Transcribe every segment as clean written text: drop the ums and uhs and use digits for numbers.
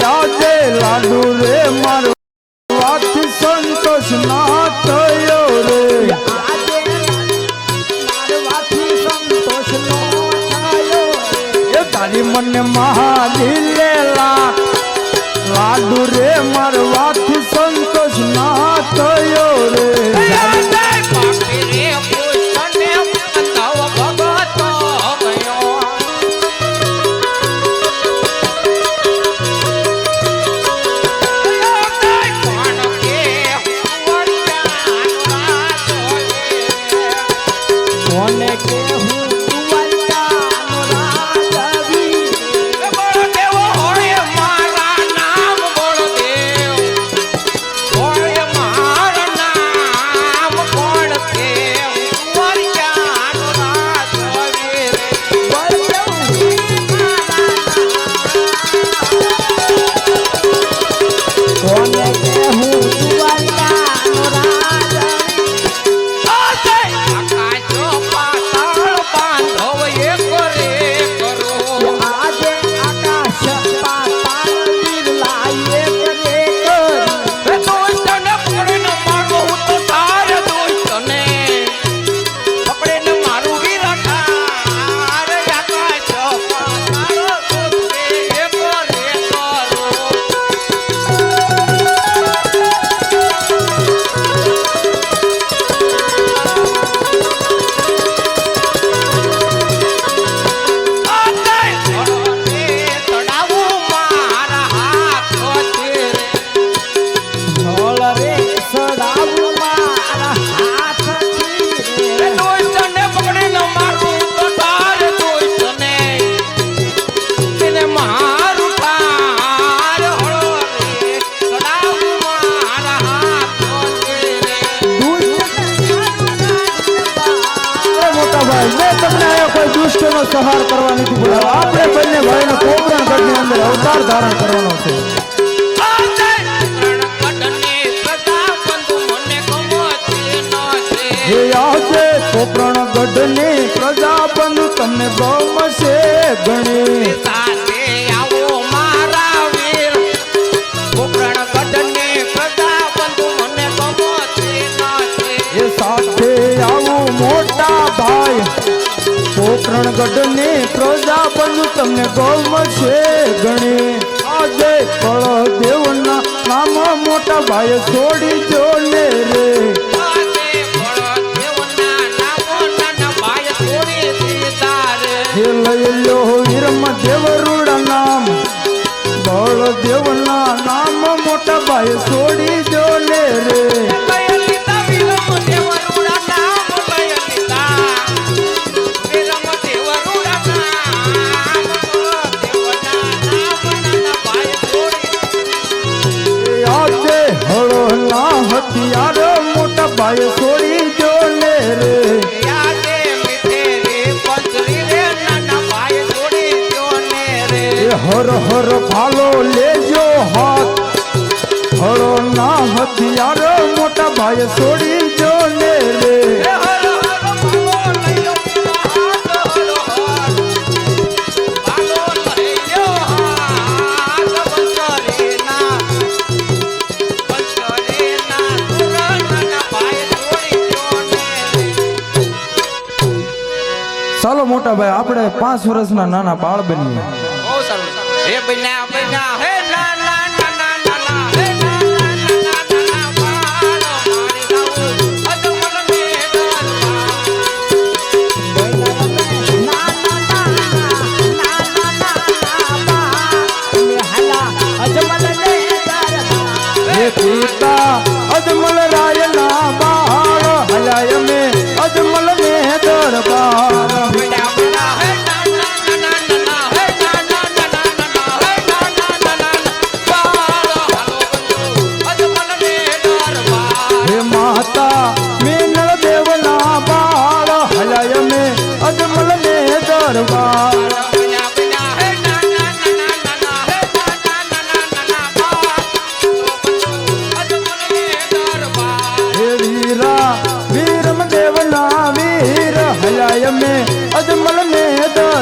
આજે લાડુ રે મારો વાત સંતોષ ના થયો રે તારી મને મહાલી લેલા લાડુ રે મારો વાત સંતોષ ના થયો રે સહાર કરવા નથી બોલાવો આપણે બંને ભાઈનો કોપરણગઢની અંદર અવતાર ધારણ કરવાનો છે હે આજે કોપરણગઢની પ્રજા બંધુ તમને ગમશે ગણી સાથે આવો મારા વીર કોપરણગઢની પ્રજા બંધુ મને ગમશે એ સાથે આવો મોટા ભાઈ કોપરણગઢની પ્રજા બંધુ તમને ગમશે ગણી આજે બળદેવના નામ મોટા ભાઈ છોડી જો ને રે લઈ લો વીરમ દેવરૂડા નામ બળદેવના નામ મોટા ભાઈ છોડી જો ને રે હથિયાર મોટા ભાઈ છોડી જો ને રે હર હર ફાલો લેજો હાથ હળો ના હથિયાર મોટા ભાઈ છોડી જો ને રે ચાલો મોટા ભાઈ આપણે 5 વર્ષના નાના બાળ બનીએ બહુ સારું હે બન્યા બન્યા હે ના ના ના ના ના હે ના પિતા અજમલ રાય ના બાળ હલાય મે અજમલ ને દરબાર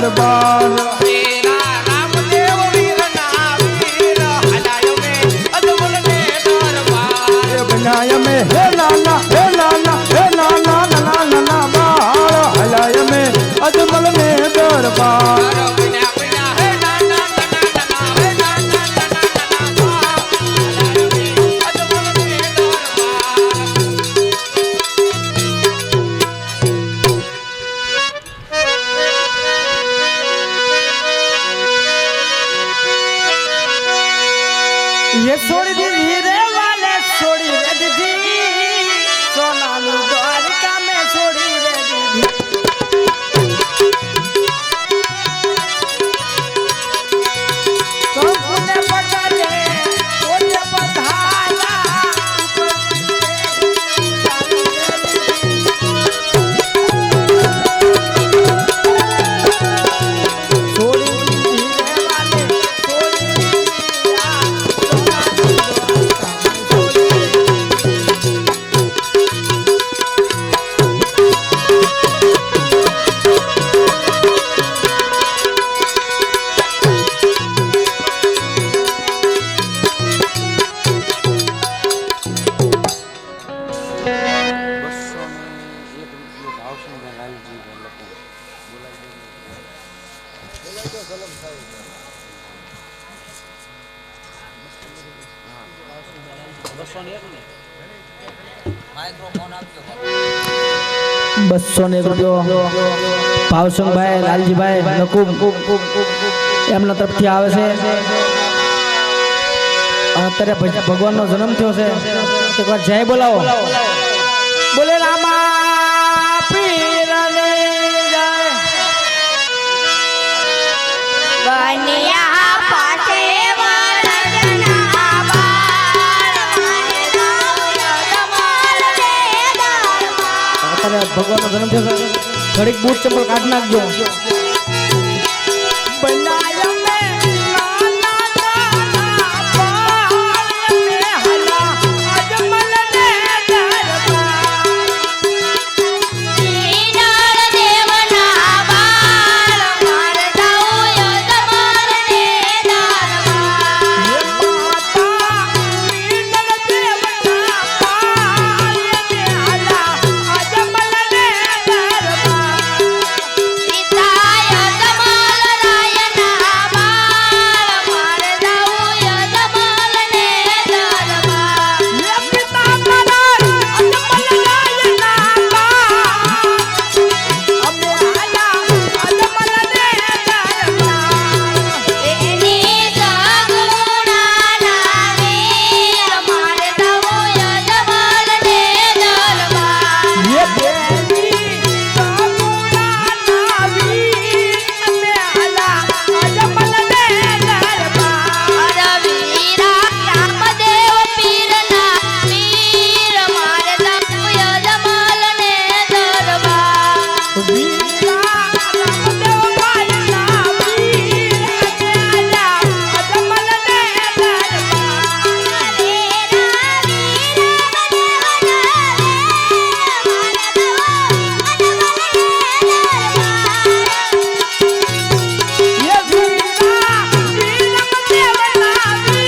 દરબાર વીરા રામદેવ વીરના વીર હલાયો મે અજમલ ને દરબાર એ બનાય મે હે નાના હે નાના હે નાના નાના નાના બાળ હલાય મે અજમલ ને દરબાર વિના વિના હે ના ના ના ના હે ના ના ના હલાયો મે અજમલ ને દરબાર ये छोड़ी दी रे वाले छोड़ी रे दीदी सोनालू द्वारका में छोड़ी रे दीदी संपूर्ण पटाले कोटे पधारा छोड़ी दी रे वाले छोड़ी બસો ને રૂપિયો ભાવસંગભાઈ લાલજીભાઈ નકુમ એમના તરફથી આવે છે અત્યારે ભગવાનનો જન્મ થયો છે એકવાર જય બોલાવો બોલે રામા પીરને જય બનિયા પાસે વરજના બાળ મારે રામ જમાલ દે દરબાર અત્યારે ભગવાનનો જન્મ થયો છે ઘડીક બૂટ ચંપલ કાઢ નાખજો बनाया मैं नाना नाना बाल में हला अजमल ने दरबार ઈનાળ દેવના બાળ મારે દઉ જમાલ દે દરબાર ये माता मीनल देवना बाल में हला अजमल ने दरबार પિતાય જમાલ રાયના બાળ મારે દઉ જમાલ ને દરબાર ये पिता मरा अजमल रायना बाल अबे हला अजमल ने दरबार એની સગુણા નામી મારે દઉ જમાલ ને દરબાર ये बेटी सामुना नावी में हला अजमल ने दरबार વીરા રામદેવ પીરના વીર મારે દઉ જમાલ ને દરબાર वीरा रामदेव भाई नावी में हला अजमल ने दरबार ये वीरा वीरम देव नावी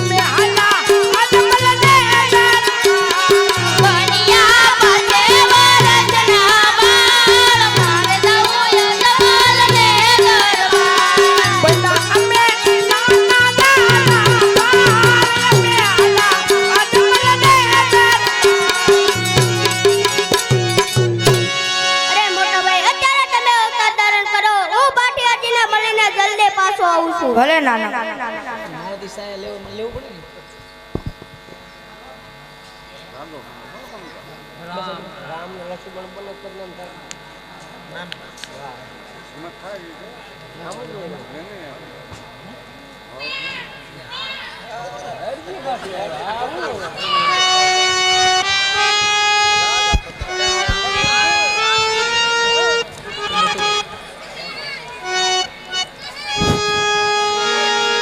में हला अजमल ने दरबार બનિયા પાસે વરજના બાળ મારે દઉ જમાલ ને દરબાર बना में नाना नाना बाल में हला अजमल ने અરે મોટા ભાઈ અત્યારે તમે અવતાર ધારણ કરો હું ભાટિયાજીને મળીને જલ્દી પાછો આવું છું ભલે નાના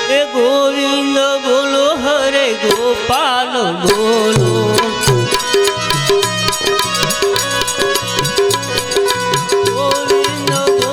હે ગોવિંદ બોલો હરે ગોપાલ બોલો ગોવિંદ બોલો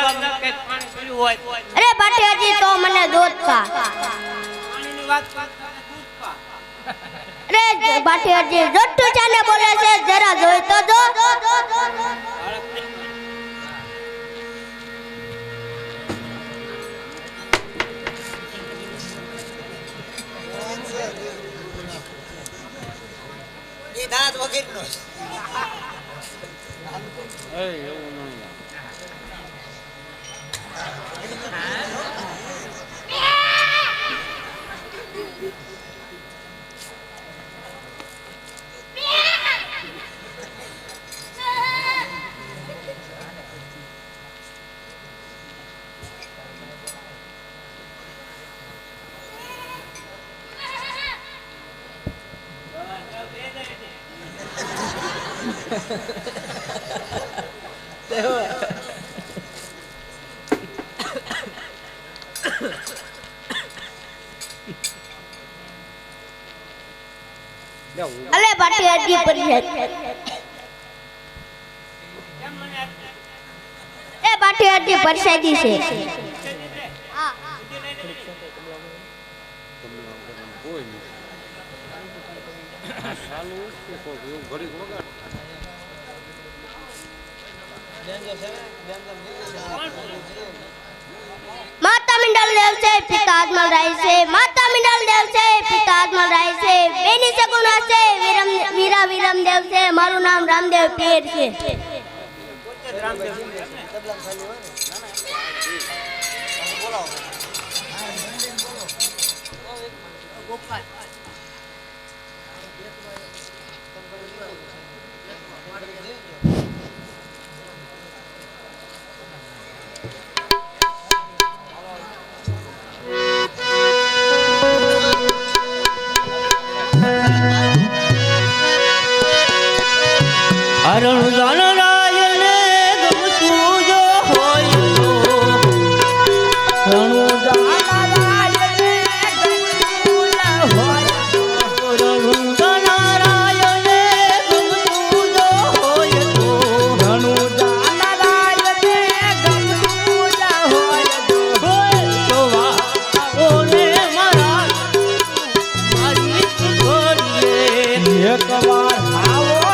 અંદર કંઈક પાણી પડ્યું હોય અરે બાટિયાજી તો મને દૂધ પા પાણીની વાત કરતા દૂધ પા અરે બાટિયાજી જટ્ટુ ચાને બોલે છે જરા જોઈ તો જો એ દાંત વગેરેનો અલે બાટિયાજી પરિષદ એ બાટિયાજી પરિષદી છે હા માતા મિંડલ દેવ છે પિતા આત્મા રાય છે માતા મિંડલ દેવ છે પિતા આત્મા રાય છે બેની સગુણા છે વીરા વિરમ દેવ છે મારું નામ રામદેવ પીર છે અરણ જાનરાયને ગમતું જો હોય તો રણું જાનરાયને ગમતું હોય તો રણું જાનરાયને ગમતું જો હોય તો રણું જાનરાયને ગમતું હોય તો ઓને મારા મારી છોડીએ એકવાર આવો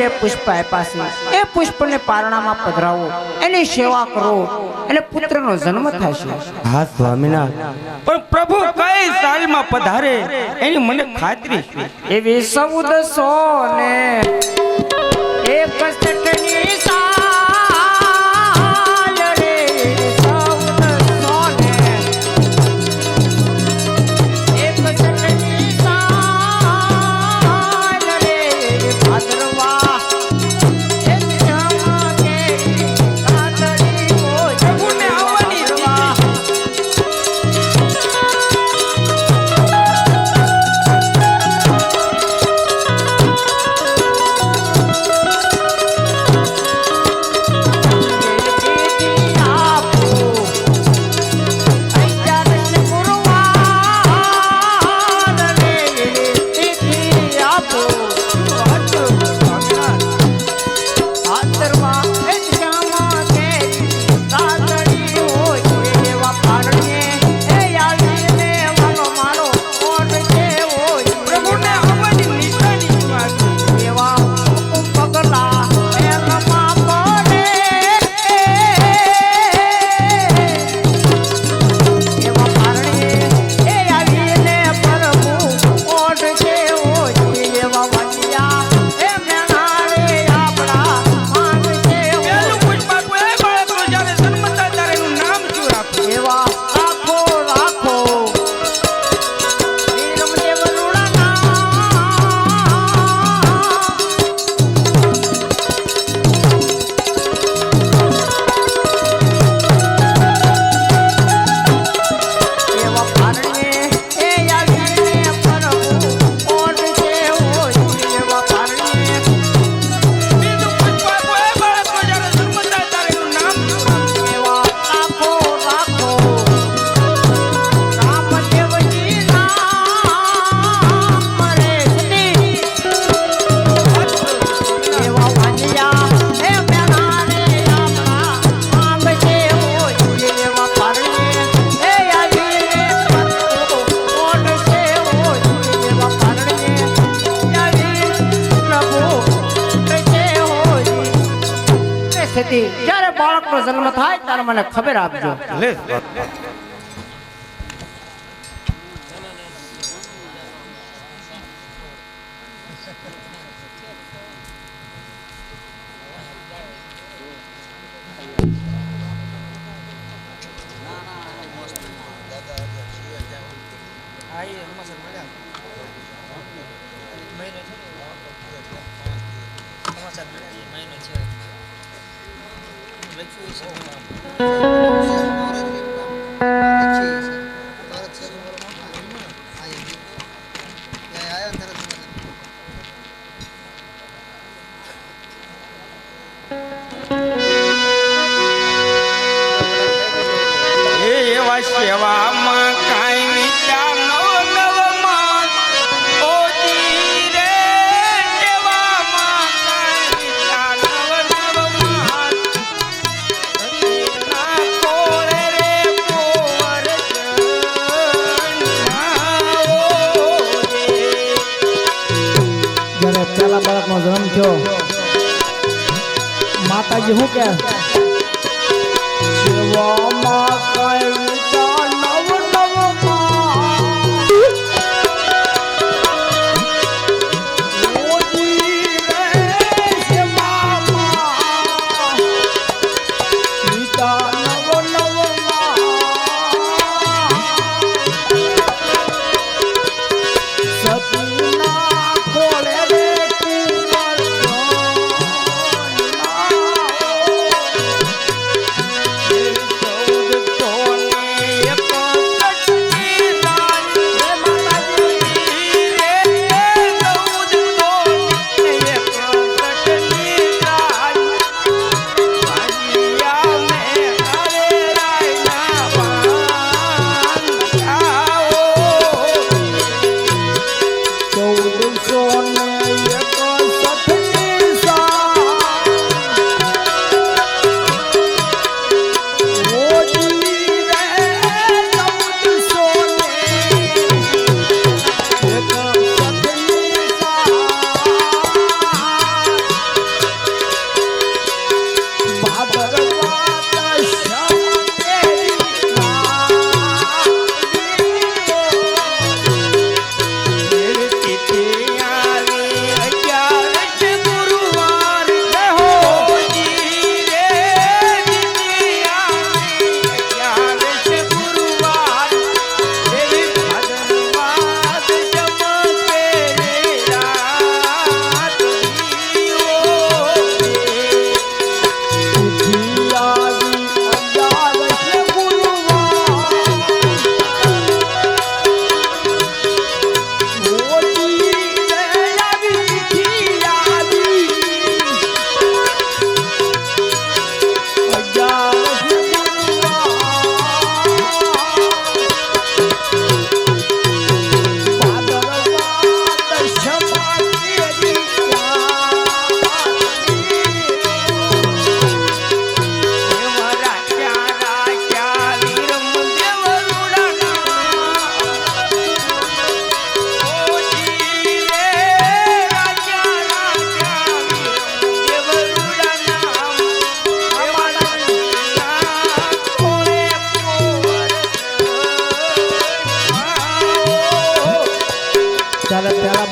બે પુષ્પ આપ્યા છે એ પુષ્પને પારણામાં પધરાવો એની સેવા કરો એટલે પુત્રનો જન્મ થશે. હા સ્વામિનાથ. પણ પ્રભુ કઈ સાલમાં પધારે એની મને ખાતરી છે. એવી 1400 ને 61 ની સાલ રે 1400 ને 61 ની સાલ રે ભાદરવા એક ચમકે કાતડી ઓ જગુને આવવાની ભાદરવા જ્યારે બાળકનો જન્મ થાય ત્યારે મને ખબર આપજો. સેવામાં કાંઈ વિચાર નવમાં ઓજી રે સેવામાં કાંઈ વિચાર નવમાં ના કોરે રે પોર જ્યારે પહેલા બાળકનો જન્મ થયો માતાજી શું કહે સેવામાં કાંઈ વિચાર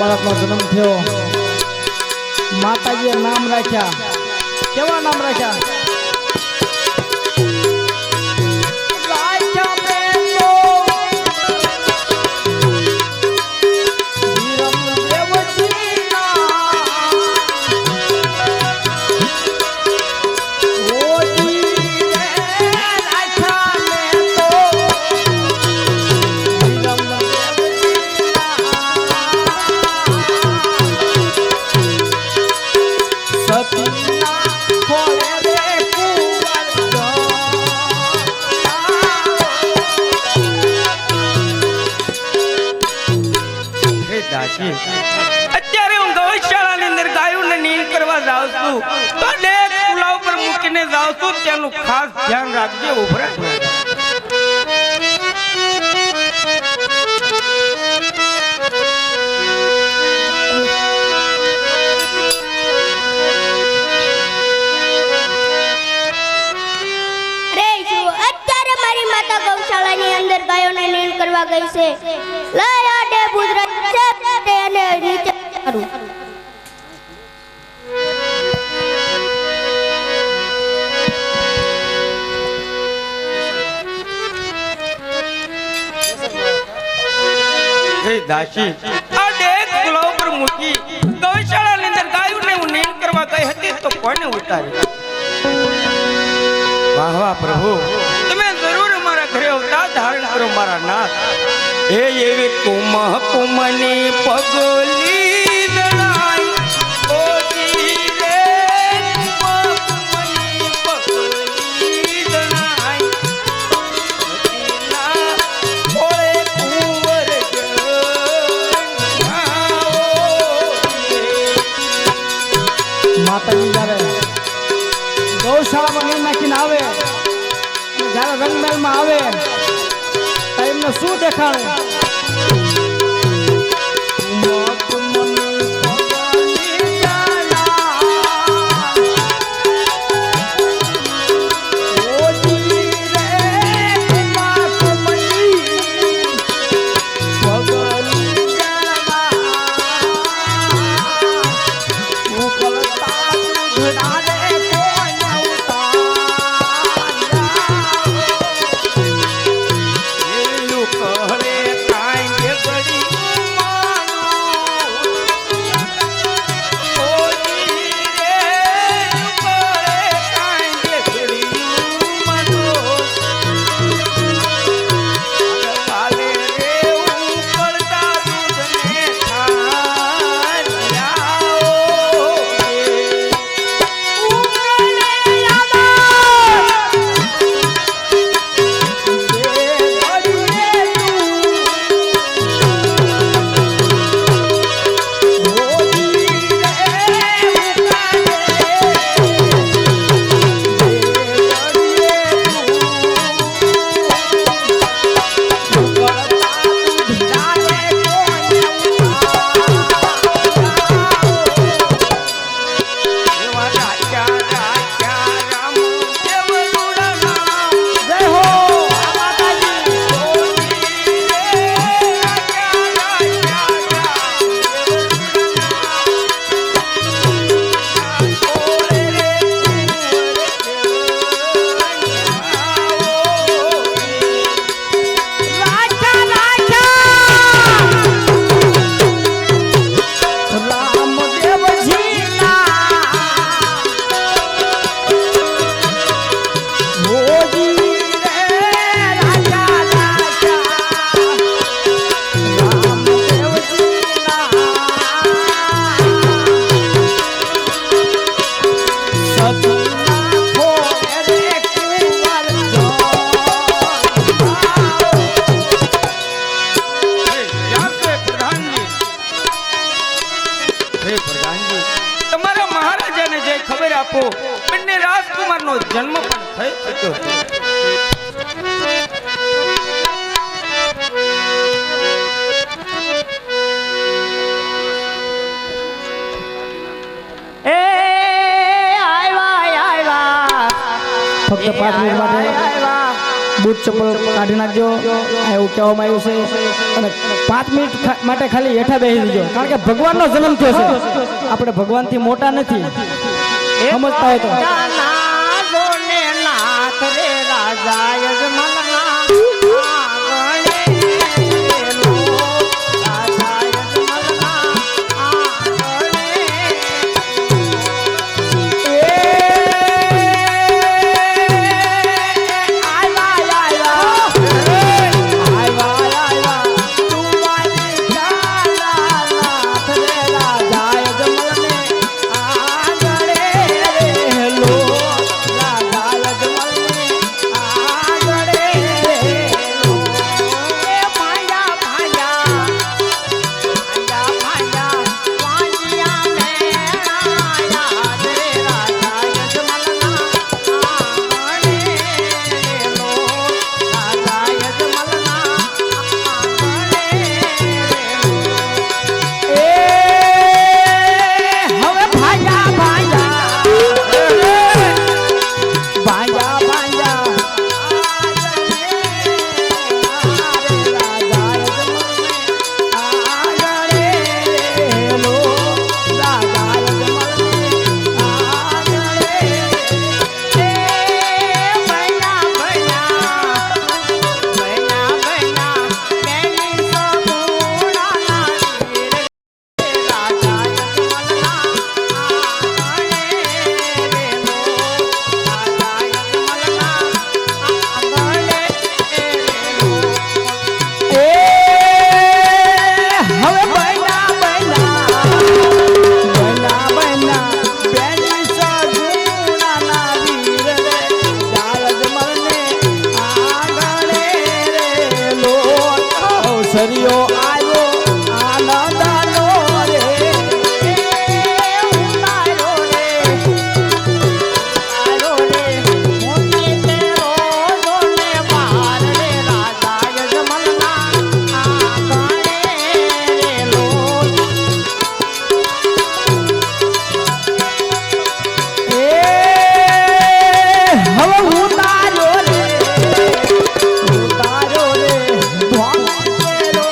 બાળકનો જન્મ થયો માતાજીએ નામ રાખ્યા કેવા નામ રાખ્યા અત્યારે હું ગૌશાળાની અંદર ગાયોને નીલ કરવા જાઉં છું તો ડેક પુલા ઉપર મૂકીને જાઉં છું તેનું ખાસ ધ્યાન રાખજે ઉભરા અત્યારે મારી માતા ગૌશાળાની અંદર ગાયોને નીલ કરવા ગઈ છે લઈ આ ડે ગુજરાત છે તેને નીચે કરું હે દાસી આ ડેક પુલા ઉપર મૂકી ગૌશાળાની અંદર ગાયોને હું નીલ કરવા ગઈ હતી તો કોને ઉતારી વાહ વાહ પ્રભુ તમે જરૂર અમારા ઘરે અવતાર ધારણ કરો મારા નાથ એ એવી કુમની પગલી દળાઈ ઓજી રે કુમની પગલી દળાઈ મદીના ઓળે કુંવર માતાજી જ્યારે ગૌશાળામાં નીર નાખીને આવે જ્યારે રંગમહેલમાં આવે તો એમને શું દેખાડે આપો બંને રાજકુમારનો જન્મ પણ થઈ શક્યો છે. ફક્ત 5 મિનિટ માટે બૂટ ચપ્પલ કાઢી નાખજો એવું કહેવામાં આવ્યું છે અને 5 મિનિટ માટે ખાલી હેઠા બેસી દીજો કારણ કે ભગવાનનો જન્મ થયો છે આપણે ભગવાનથી મોટા નથી સમજતા હોય તો નાથ રે રાજા યજમાનના આંગણે રેલો, રાજા યજમાનના આંગણે. સરિયો આવ્યો આનંદનો રે ઉતારો રે આરો રે મોતી તેરો જોને બાર રે રાજા યજમાનના આંગણે રેલો. હવે ઉતારો રે ધોન તેરો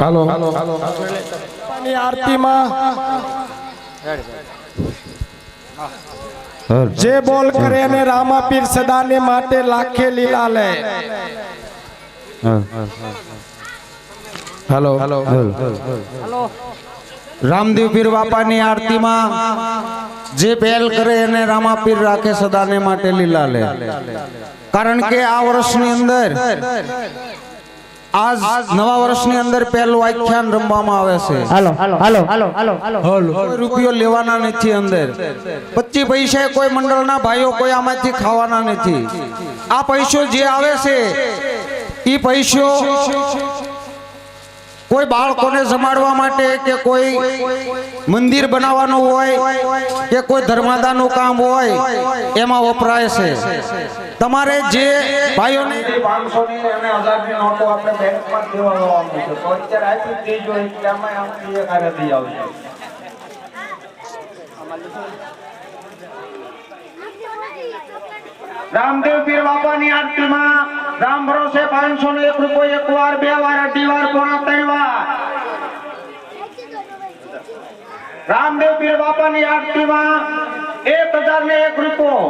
હાલો ની આરતીમાં જે બોલ કરે અને રામાપીર સદાને માટે લાખે લીલા લે. હાલો રામદેવ પીર બાપાની આરતીમાં જે પહેલ કરે એને રામાપીર રાખે સદાને માટે લીલા લે. કારણ કે આ વર્ષની અંદર આજ નવા વર્ષની અંદર પહેલું આખ્યાન રમવામાં આવે છે. હાલો હાલો હાલો હાલો હાલો હાલો કોઈ રૂપિયો લેવાના નથી અંદર. 25 પૈસા કોઈ મંડળના ભાઈઓ કોઈ આમાંથી ખાવાના નથી. આ પૈસો જે આવે છે એ પૈસો કોઈ બાળકોને જમાડવા માટે કે કોઈ મંદિર બનાવવાનું હોય કે કોઈ ધર્માદાનું કામ હોય એમાં વપરાય છે. તમારે જે ભાઈઓને 500 ની અને 1000 ની નોટો આપણે બેંકમાં દેવા આવવાનું છે તો અત્યારે આપી દેજો એટલે આમાં આમ એક આરે દઈ આવજો. રામદેવ પીર બાપાની આરતીમાં રામ ભરોસે 501 રૂપિયો એક વાર, બે વાર, અઢી વાર, પોણા 3 વાર. રામદેવ પીર બાપાની આરતીમાં 1001 રૂપિયો.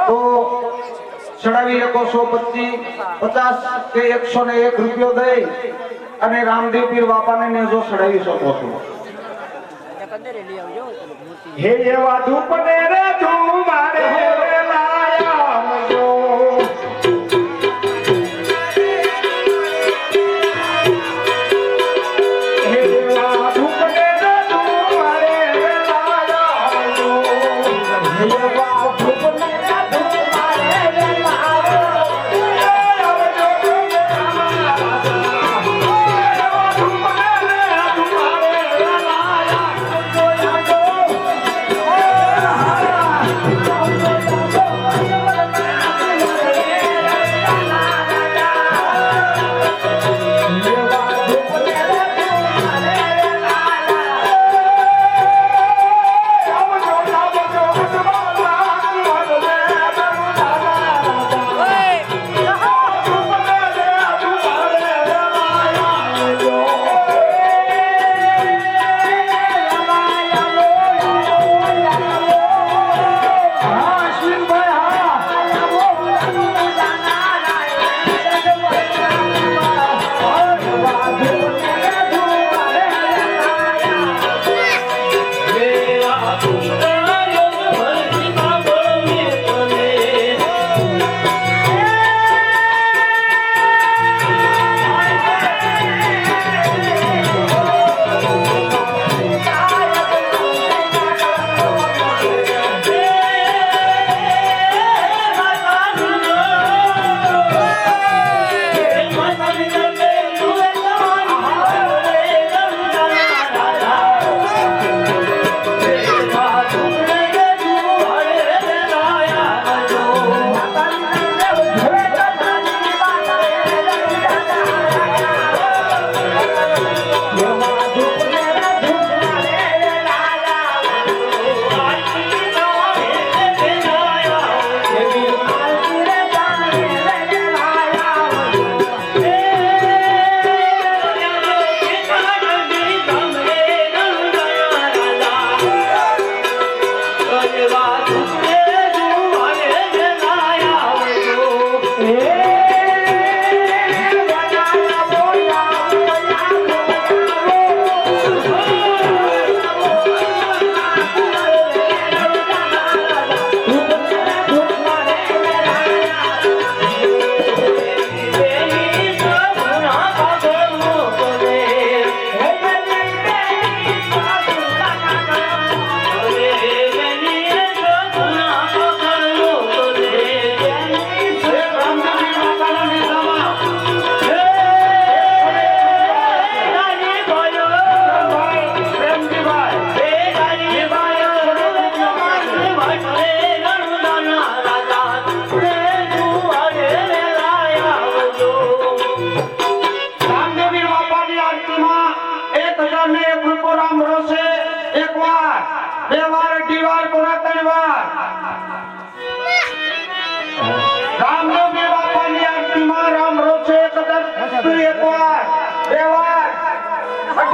તો ચડાવી શકો 125, 50 કે 101 રૂપિયો દઈ અને રામદેવ પીર બાપાને નેજો ચડાવી શકો છો. હે એવા ધૂપને રે તું મારે લાયા મજો. હે એવા ધૂપને રે તું મારે લાયા મજો. હે એવા ધૂપને રે તું મારે લાયા મજો.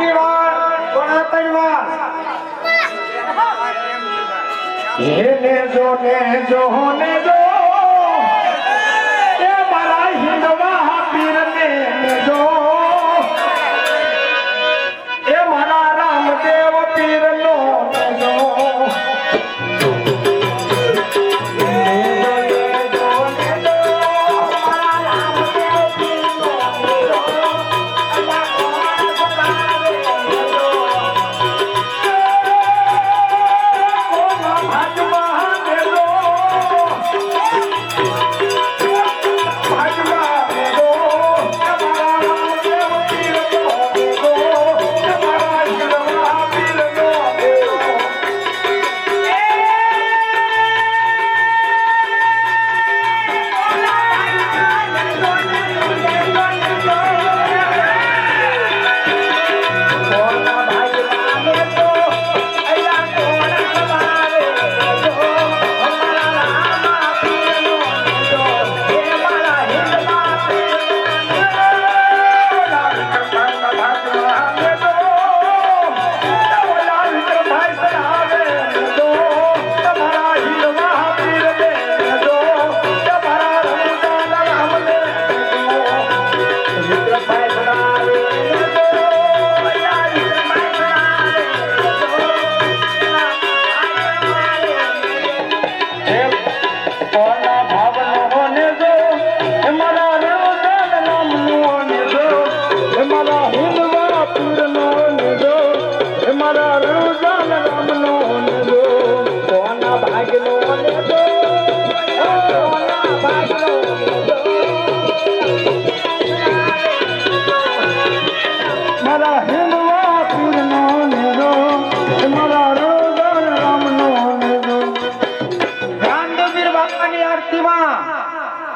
બે વાર પણ ત્રણ વાર એને જો ને જો ને જો એ મારા હિંદવા પીરને જો એ મારા રામદેવ પીરનો જો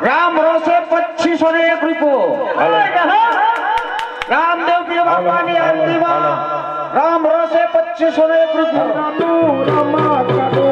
રામ રોશે 2501 રૂપિયો રામદેવ પીર બાપાની આરતીમાં રામ રોશે 2501 રૂપિયો રામા કાઢો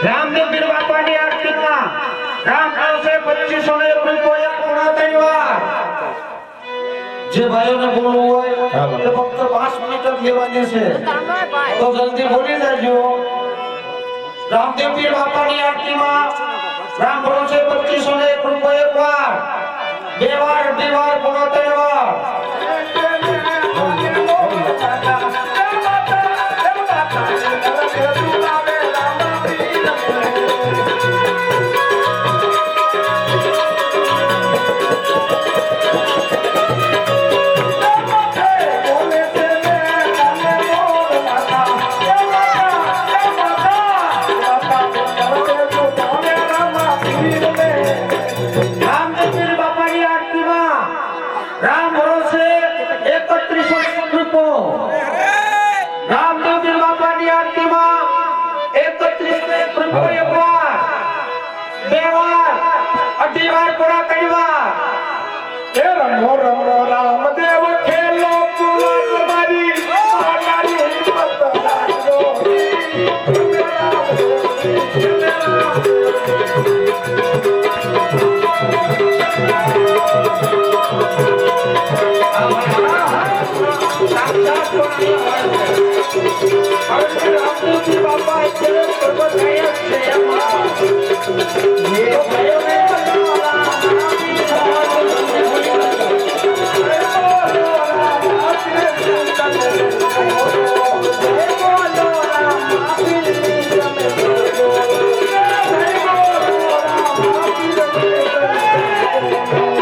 રામદેવ પીર બાપાની આરતીમાં રામ રોશે 2501 રૂપિયા પૂર્ણ ધન્યવાદ જે ભાઈઓને બોલવું હોય તે ફક્ત 5 મિનિટ જ લેવાની છે તો જલ્દી બોલી દેજો રામદેવ પીર બાપાની આરતીમાં રામ રોશે 2501 રૂપિયા એક વાર બે વાર પૂર્ણ ધન્યવાદ રામદેવ ખેલો મારી Thank you.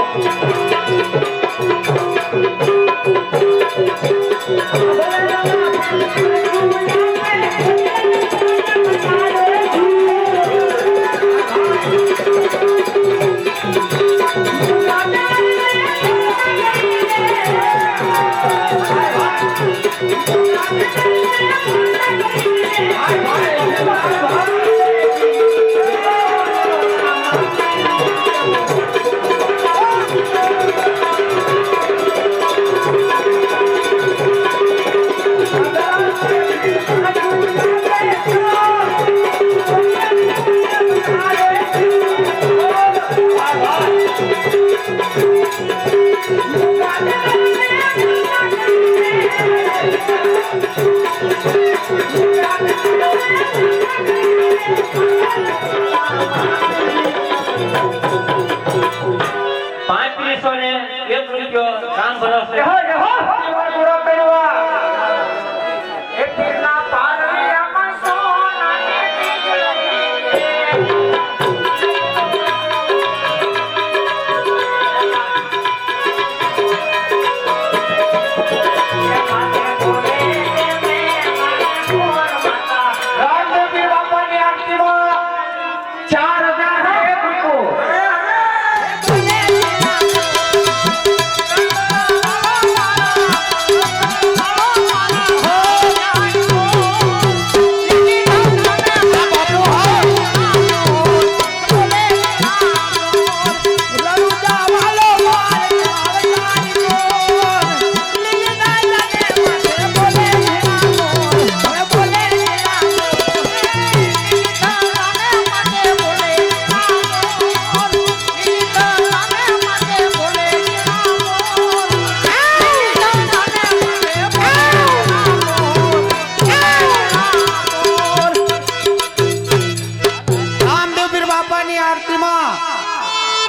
₹35 ને 1 રૂપિયો દાન ભરશે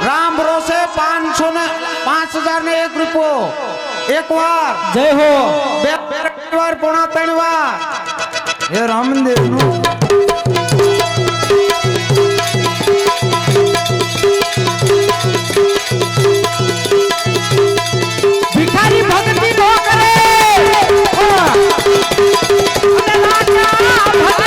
राम भरोसे 5,001 રૂપિયો એક વાર જય હો બે વાર પોણા 3 વાર હે રામદેવ નું ભિખારી ભક્તિ નો કરે અને લાજા ભક્તિ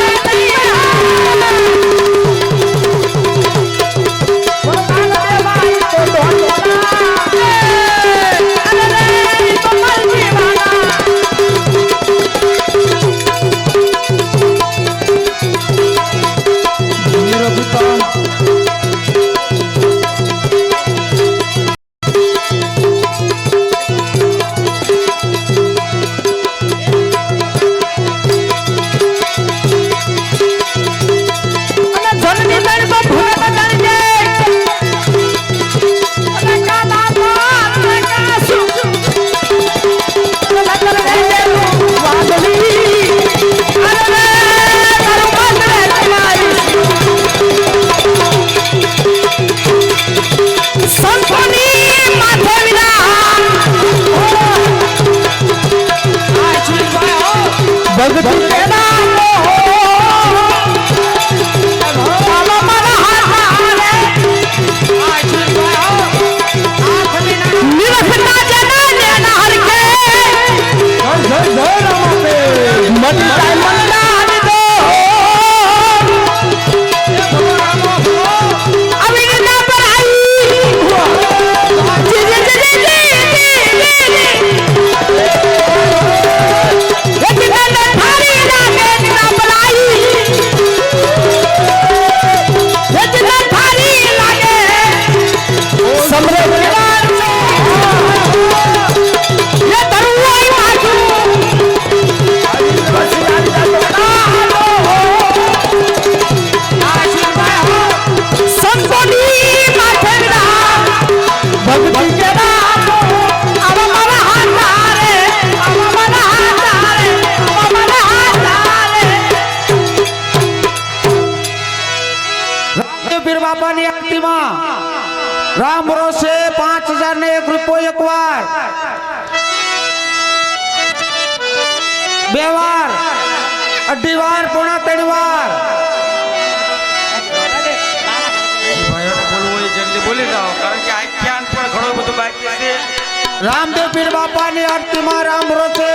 राम भरोसे 5,001 રૂપિયો એક વાર બે વાર અઢી વાર પોણા 3 વાર બોલી જાઓ કારણ કે આખ્યાન પણ ઘણું બધું બાકી છે રામદેવ પીર બાપાની આરતીમાં રામ ભરોસે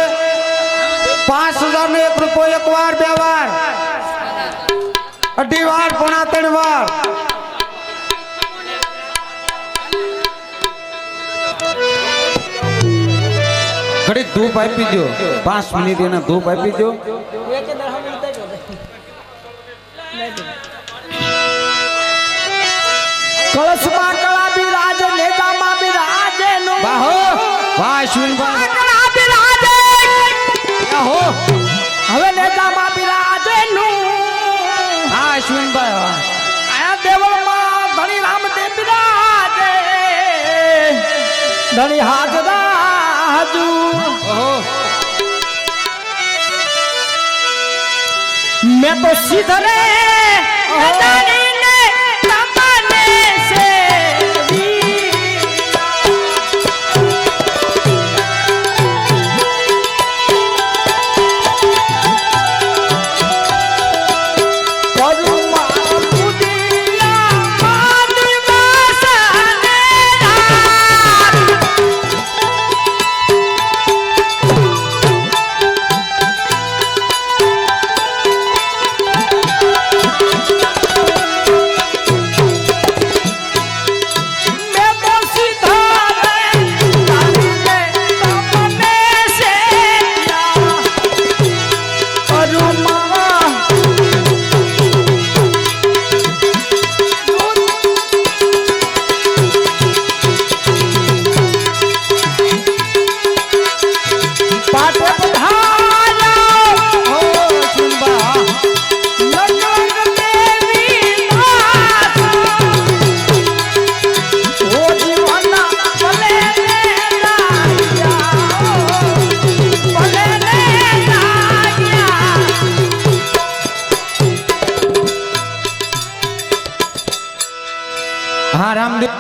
5,001 રૂપિયો એક વાર બે વાર અઢી વાર પોણા 3 વાર ઘડી ધૂપ આપી દો 5 મિનિટ એના ધૂપ આપી દો કળશમાં કળા બિરાજ નેજામાં બિરાજે નો વાહો વાહ અશ્વિનભાઈ કળા બિરાજે હો હવે નેજામાં બિરાજે નું હા અશ્વિનભાઈ વાહ આયા દેવળમાં ધણી રામદેવ બિરાજે ધણી હાજરાજુ मैं तो सीधरे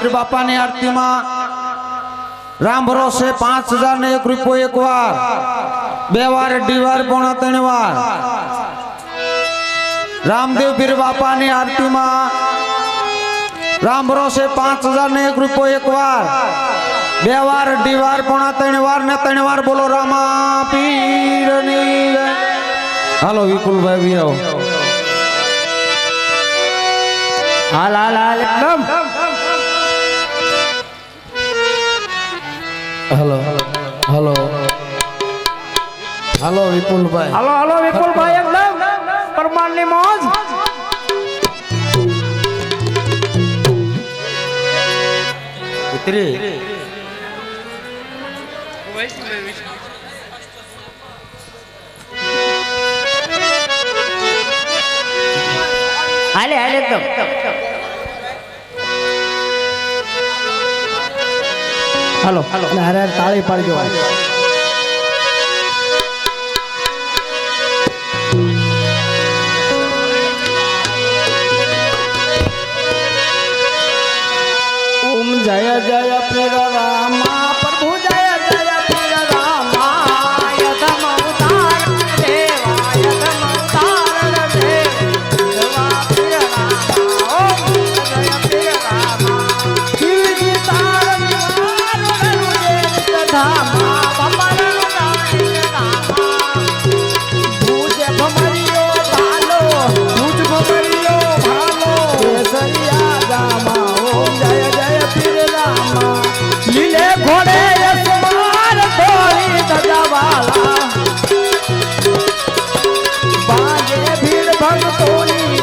પીર બાપાની આરતીમાં રામ ભરોસે 5000 ને 1 રૂપિયો એક વાર, 2 વાર, 2 વાર, 3 વાર। રામદેવ પીર બાપાની આરતીમાં રામ ભરોસે 5000 ને 1 રૂપિયો એક વાર, 2 વાર, 2 વાર, 3 વાર ને 3 વાર બોલો રામા પીરની જય। હાલો વિપુલભાઈ વીરાઓ, હાલ હાલ હાલ એકદમ હલો હલો હલો વિપુલભાઈ, હાલો હાલો વિપુલભાઈ એકદમ પરમાનની મોજ। ઉતરી હાલે હાલે એકદમ હાલો અને હારે હારે તાળી પાડજો। ઓમ જય જય પીર રામા પ્રભુ જય જય પીર રામા યધમ અવતાર દેવા યધમ અવતાર દેવા પીર રામા ઓમ જય પીર રામા શિવજી તાર નિવાર ધામા બમરણ રામા ભૂજ ભમરિયો ભાલો ભૂજ ભમરિયો ભાલો કેસરિયા ગામા ઓમ જય જય પીર રામા લીલે ઘોડે યસમાર ધોરી ધજાવાલા બાજે ભીડ ભક્તોની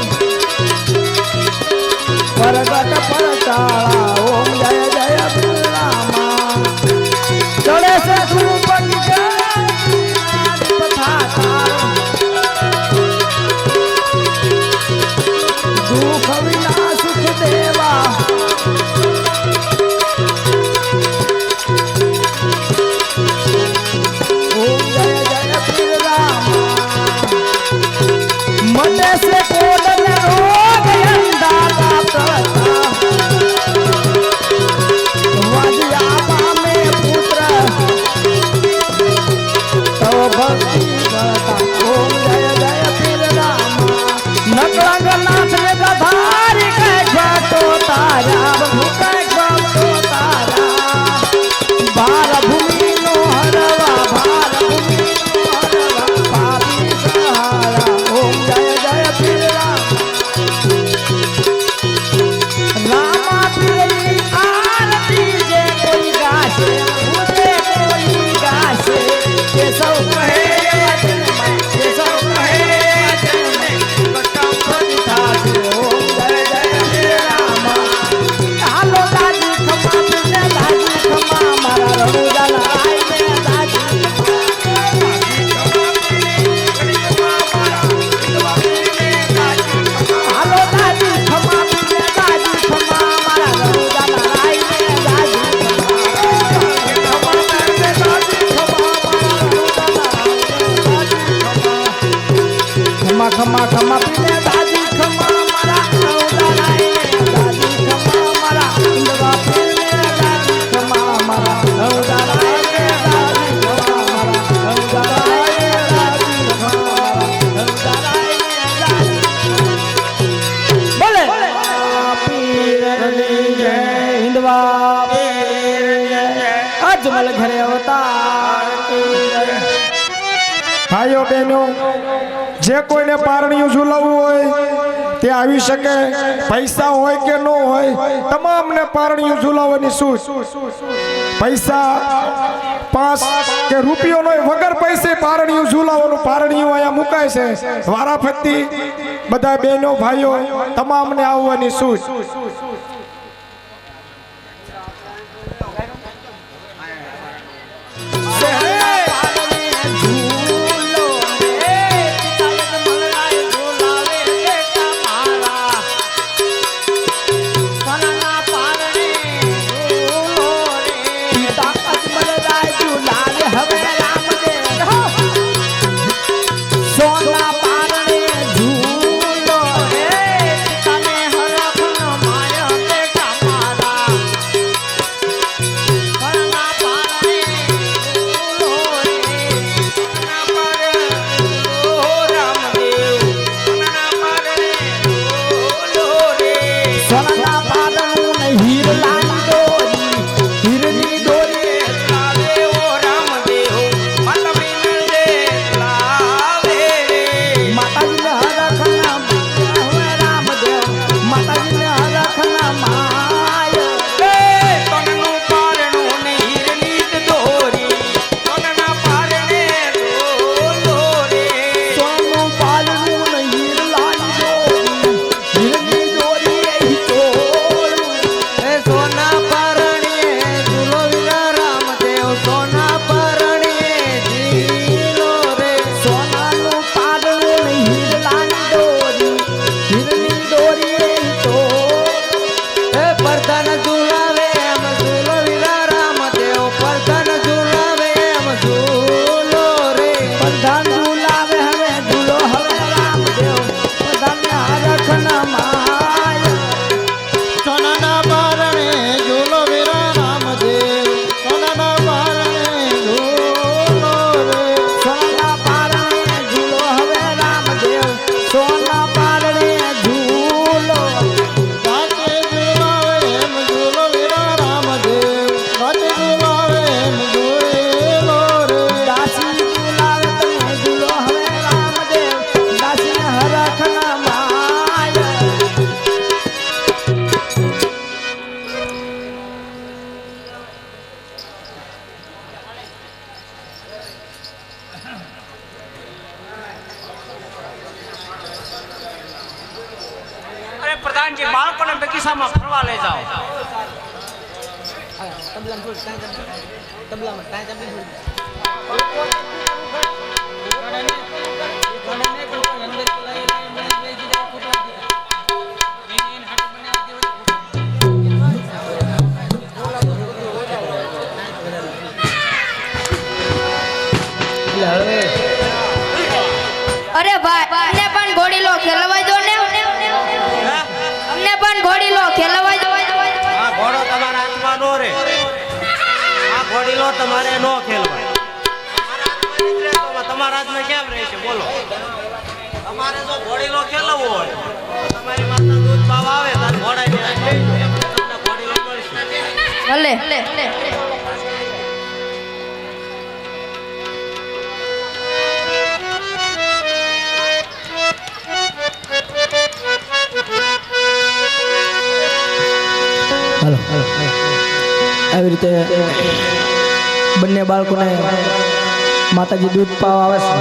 પરગટ પરચાળા ઓમ જય જય પીર રામા ચડે છે ધૂપ દુઃખ વિના સુખ દેવા ઓમ જય જય પીર રામા મટે છે કોડ ને રોગ અંધારા કરતા વાજિયા પામે પુત્ર તવ ભક્તિ કરતા ઓમ જય જય પીર રામા નકળંગ નાથ ને ગધારી કે ઘટો તારા ભૂકે ઘટો તારા ભાર ભૂમિ નો હરવા ભાર ભૂમિ નો હરવા પાપી સહારા ઓમ જય જય પીર રામા પીરની આરતી જે કોઈ ગાશે મુજે કોઈ ગાશે કે સૌ કહે વચનમાં કે સૌ કહે વચનમાં થાશે ઓમ જય જય પીર રામા હાલો દાદી ખમા પીને દાદી ખમા મારા રણુજાના આઈને દાદી હાલો દાદી ખમા પીને દાદી ખમા મારા રણુજાના આઈને દાદી ખમા ખમા ખમા પીને દાદી ખમા મારા રણુજાના આઈને દાદી ખમા મારા ઇન્દવા પીને દાદી ખમા મારા રણુજાના આઈને દાદી ખમા મારા રણુજાના આઈને દાદી ખમા મારા રણુજાના આઈને દાદી બોલે પીરની જય હિન્દવા પીરની જય અજમલ ઘરે અવતાર કી જય। ભાઈઓ બહેનો, જે કોઈને પારણિયું ઝુલાવવું હોય તે આવી શકે, પૈસા હોય કે ન હોય તમામને પારણિયું ઝુલાવવાની છૂટ। પૈસા 5 કે રૂપિયો નો વગર પૈસે પારણિયું ઝુલાવવાનું પારણિયું અહીંયા મુકાય છે। વારાફરતી બધા બહેનો ભાઈઓ તમામને આવવાની છૂટ। સોના પારણે ઝૂલો રે તને હરખ ન માય પ્રધાનજી બાળકોને બગીચામાં ફરવા લઈ જાઓ. અરે ભાઈ અમને પણ ઘોડીલો ખેલવા દો ને અમને પણ ઘોડીલો ખેલવા દો. આ ઘોડો તમારા હાથમાં નો રે. આ ઘોડીલો તમારે નો ખેલવાય. તમારા હાથમાં કેમ રહેશે બોલો? તમારે જો ઘોડીલો ખેલવો હોય તો તમારી માતા દૂધ પાવા આવે તો ઘોડાને લઈ જાઓ. તમને ઘોડીલો મળશે. ભલે હાલો આવી રીતે બંને બાળકોને માતાજી દૂધ પાવા આવે છે.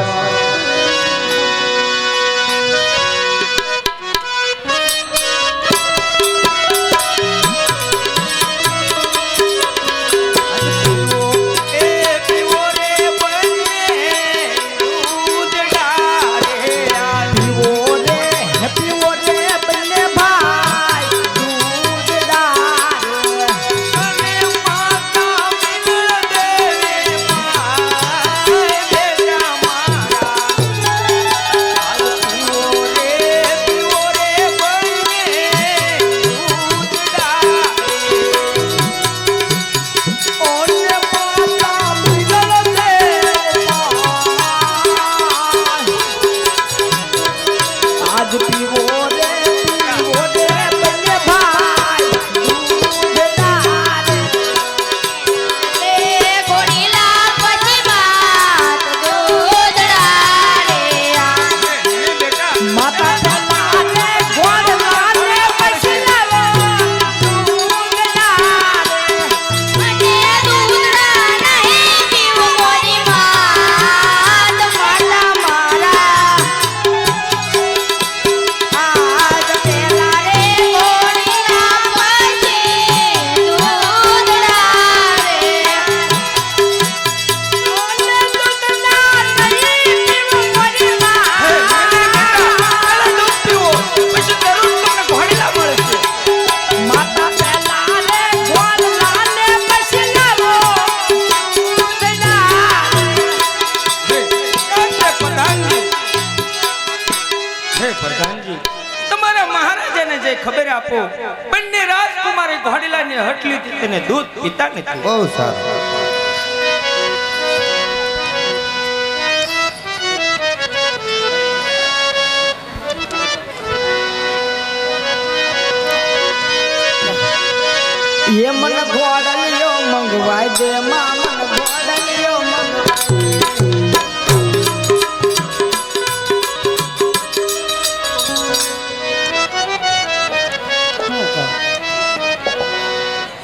ખબર આપો બંને રાજકુમારી ઘોડીલાની હટલી તેને દૂધ પીતા નથી. બહુ સારું. એ મન ઘોડલિયો મંગવાય દે માં મન ઘોડલિયો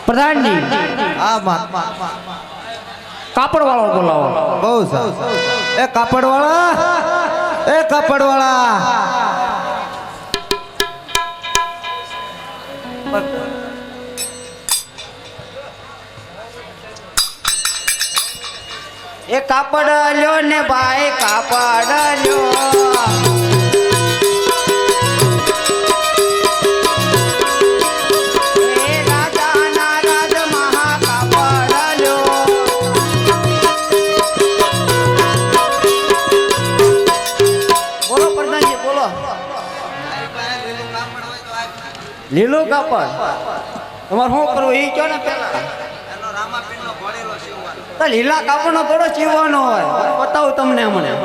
પ્રધાનજી આ માં કાપડ વાળો બોલાવો. બહુ સારું. એ કાપડવાળા, એ કાપડવાળા, એ કાપડ લ્યો ને ભાઈ કાપડ લ્યો. લીલું કાપડ તમારે શું કરવું એ કયો ને પેલા. એનો રામાપીરનો ઘોડેલો સીવવાનો. તો લીલા કાપડનો થોડો ચીવવાનો હોય. બતાવું તમને હમણાં.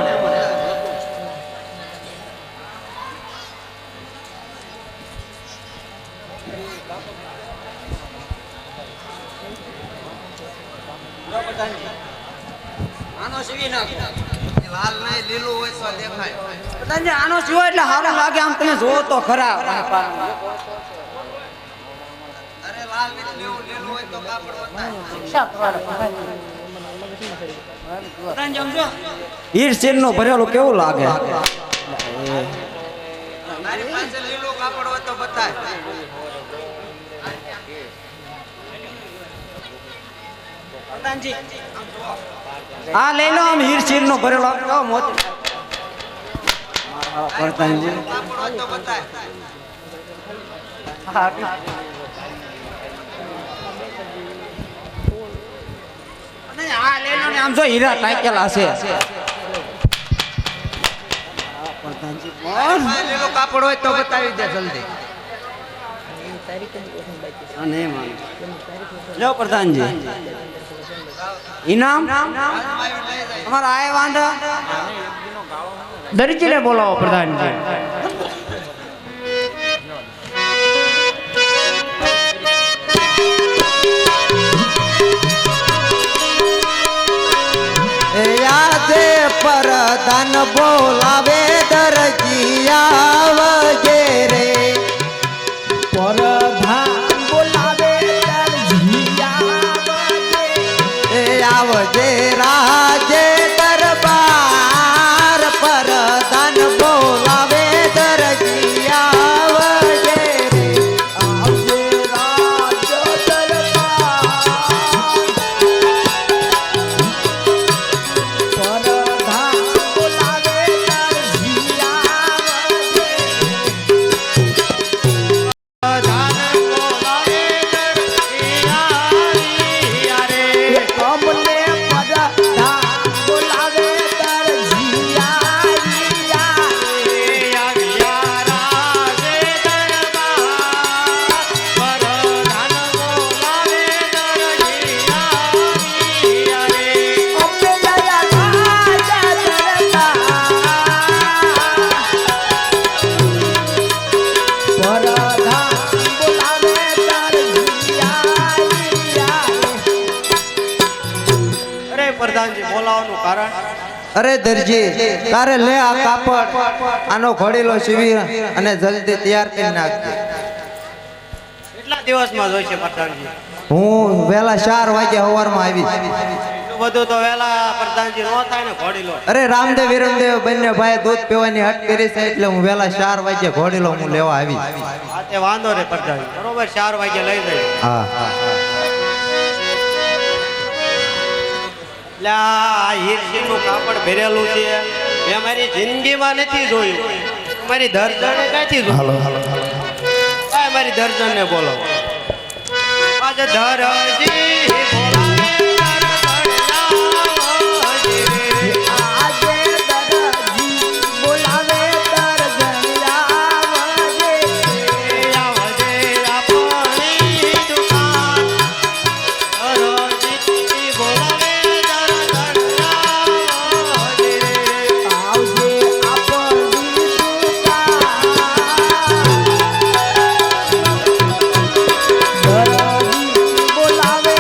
આનો સીવી નાખો. લાલ નહીં લીલું હોય તો દેખાય. બધાને આનો સિવાય એટલે સારું લાગે. આમ તમે જોવો તો ખરા. અરે લાલ લીલું લીલું હોય તો કાપડ વતાય. હીર ચીન નો ભરેલો કેવું લાગે. તારી પાસે લીલું કાપડ કાપડ હોય તો બતાય. આ લઈ લો આમ હીર ચીર નો ભરેલો આપજો મોતી પ્રધાનજી કાપડ હોય તો બતાય. નહીં, આ લઈ લો ને આમ જો હીરા ટાંકેલા છે આ લીલું કાપડ હોય તો બતાવી દે જલ્દી. લો પ્રધાનજી ઇનામ તમારા આય વાંધા દરજીને બોલાવો પ્રધાનજી. યાદે પરદાન બોલાવે દરજીયા વગેરે પરધાન બોલાવે દરજીયા આવજે રાજે દરબાર પરદાન બોલાવે દરજીયા વગેરે આવજે રાજ દરબાર પરધાન બોલાવે પ્રધાનજી બોલાવવાનું કારણ અરે દરજી તારે લે આ કાપડ આનો ઘડીલો સીવી અને જલ્દી તૈયાર કરી નાખજે. કેટલા દિવસમાં જોઈશે પ્રધાનજી? હું વેલા 4 વાગે સવારમાં આવીશ. એટલું બધું તો વહેલા પ્રધાનજી નો થાય ને ઘોડીલો. અરે રામદેવ વિરમદેવ બંને ભાઈ દૂધ પીવાની હટ કરી છે એટલે હું વેલા 4 વાગે ઘોડીલો હું લેવા આવીશ. હા તે વાંધો રે પ્રધાનજી બરોબર 4 વાગે લઈ જઈએ. હા હા એટલે આ હીરસિંહનું કાપડ ભરેલું છે એ અમારી જિંદગીમાં નથી જોયું. મારી દર્જને ક્યાંથી જોયું? આ મારી દર્જનને બોલો. આજ ધરજી બોલાવે બોલાવે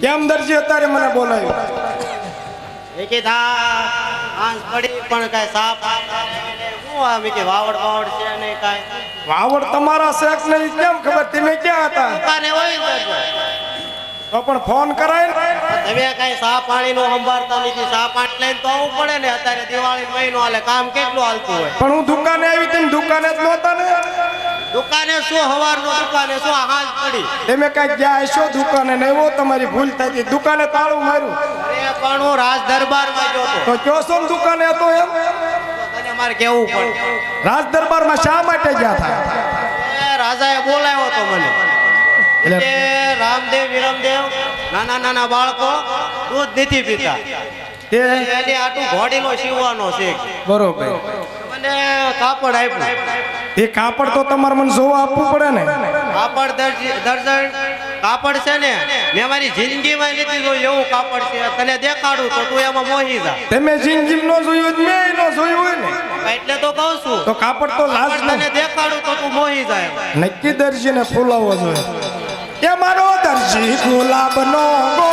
કેમ દરજી અત્યારે મને બોલાવ્યો? એ કીધા આંસ પડી પણ કાંઈ સાપ શું આ મેં કે વાવડ બાવડ છે નહીં કાંઈ વાવડ તમારા શેખ નહીં કેમ ખબર? તમે ક્યાં હતા? દુકાને હોય ને તો પણ ફોન કરાય ને. તમે કાંઈ સા પાણીનું સંભાળતા નથી. સા પાણી લઈને તો આવવું પડે ને. અત્યારે દિવાળી મહિનો હાલે, કામ કેટલું હાલતું હોય. પણ હું દુકાને આવી હતી ને દુકાને જ નહોતા ને. દુકાને શું હવારનું દુકાને શું હાંજ પડી. તમે કાંઈક ગયા હશો દુકાને ને એવો તમારી ભૂલ થઈ હતી. દુકાને તાળું માર્યું અરે પણ હું રાજ દરબારમાં ગયો હતો. તો કયો છો ને દુકાને હતો એમ? તને મારે કેવું પડે. રાજ દરબારમાં શા માટે ગયા હતા? એ રાજાએ બોલાવ્યો હતો મને. એટલે કે રામદેવ વિરમદેવ નાના નાના બાળકો દૂધ નથી પીતા. તે એની આટલું ઘોડીનો સીવવાનો છે. બરોબર. મને કાપડ આપ્યું. એ કાપડ તો તમારે મને જોવા આપવું પડે ને. કાપડ દર્જન કાપડ છે ને મેં મારી જિંદગીમાં નથી જોયું એવું કાપડ છે. તને દેખાડું તો તું એમાં મોહી જા. તમે જિંદગી નો જોયું હોય, મેં નો જોયું હોય ને. એટલે તો કહું છું. તો કાપડ તો લાજ કાપડ તને દેખાડું તો તું મોહી જાય. નક્કી દરજીને ફૂલાવવો જોઈએ. એ મારો દરજી ગુલાબનો ગો